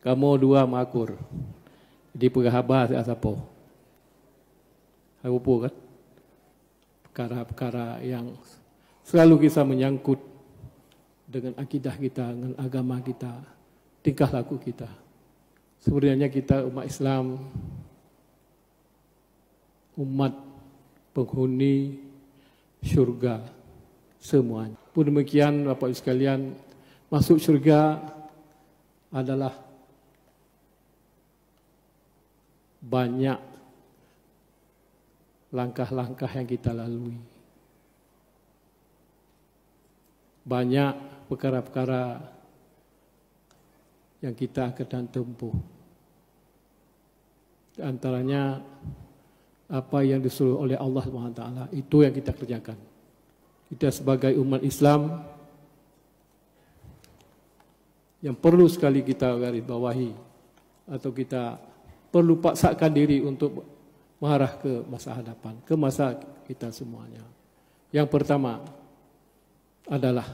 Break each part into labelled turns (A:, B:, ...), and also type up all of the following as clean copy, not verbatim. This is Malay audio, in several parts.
A: Kamu dua makur. Jadi perhabar siapa? Apa kan? Perkara-perkara yang selalu kisah menyangkut dengan akidah kita, dengan agama kita, tingkah laku kita. Sebenarnya kita umat Islam, umat penghuni syurga semuanya. Pun demikian Bapak Ibu sekalian, masuk syurga adalah banyak langkah-langkah yang kita lalui. Banyak perkara-perkara yang kita akan tempuh. Di antaranya apa yang disuruh oleh Allah SWT, itu yang kita kerjakan. Kita sebagai umat Islam yang perlu sekali kita garis bawahi, atau kita perlu paksakan diri untuk mengarah ke masa hadapan, ke masa kita semuanya. Yang pertama adalah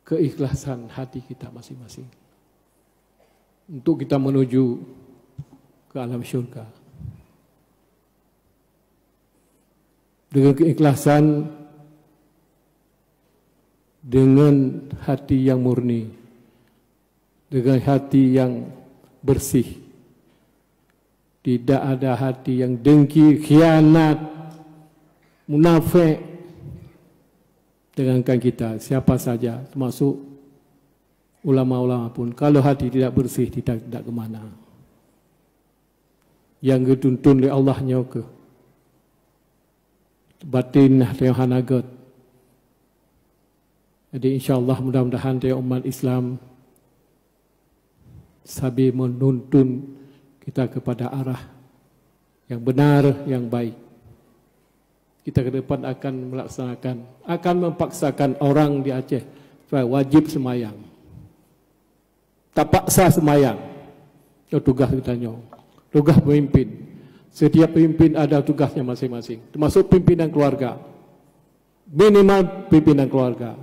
A: keikhlasan hati kita masing-masing untuk kita menuju ke alam syurga. Dengan keikhlasan, dengan hati yang murni, dengan hati yang bersih. Tidak ada hati yang dengki, khianat, munafik. Dengankan kita, siapa saja, termasuk ulama-ulama pun, kalau hati tidak bersih, tidak ke mana. Yang dituntun oleh Allah nyoke. Batin yang hanagat. Jadi insyaAllah mudah-mudahan dia umat Islam sabi menuntun kita kepada arah yang benar, yang baik. Kita ke depan akan melaksanakan, akan memaksakan orang di Aceh supaya wajib semayang. Tak paksa semayang. Itu tugas kita nyo. Tugas pemimpin. Setiap pemimpin ada tugasnya masing-masing. Termasuk pimpinan keluarga. Minimal pimpinan keluarga.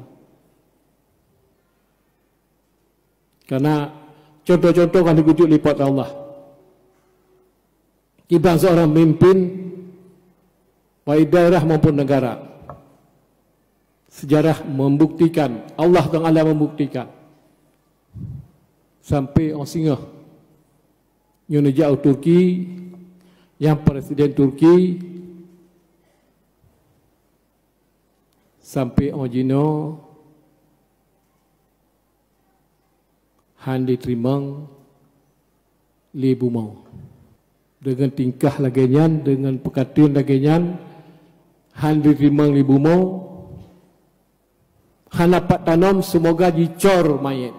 A: Karena contoh-contoh kan dikujuk lipat Allah. Kita seorang pemimpin, baik daerah maupun negara. Sejarah membuktikan, Allah Ta'ala membuktikan. Sampai orang Singa, yang jauh Turki, yang Presiden Turki, sampai orang Jino, Han diterima Li Bumau. Dengan tingkah lagenyan, dengan perkataan lagenyan, Han diterima Li Bumau, Han dapat tanam semoga dicor mayat.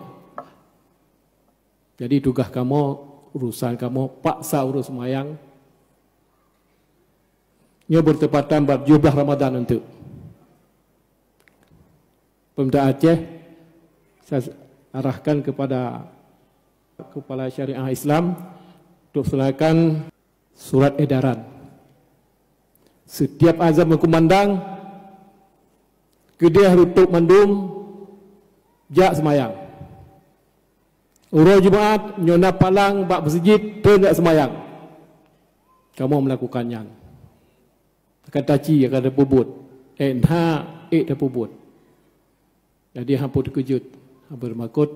A: Jadi tugas kamu, urusan kamu, paksa urus mayang. Ia bertepatan pada 17 Ramadan untuk Pemerintah Aceh, saya arahkan kepada Kepala Syariah Islam untuk melaksanakan surat edaran. Setiap azan berkumandang, kedai tutup mandum, jak semayang. Urus Jumaat, nyona palang, bak masjid, tidak semayang. Kamu melakukannya. Akan taci, akan ada pubut. Ada pubut. Jadi hampa terkejut. Bermakut,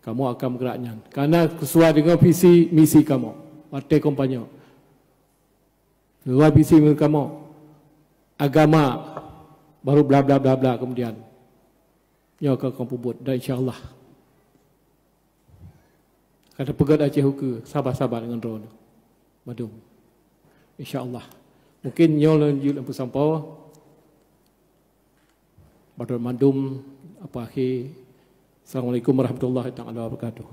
A: kamu akan bergeraknya. Karena sesuai dengan visi misi kamu, partai kompanyo. Sesuai visi kamu, agama, baru bla bla bla bla kemudian. Ya kamu pubut dan insyaAllah. Kata pegat Aceh Hukum, sabar-sabar dengan roh. Madum. InsyaAllah. Mungkin nyo lanjut lampu sampau. Badul madum apa akhir. Assalamualaikum warahmatullahi wabarakatuh.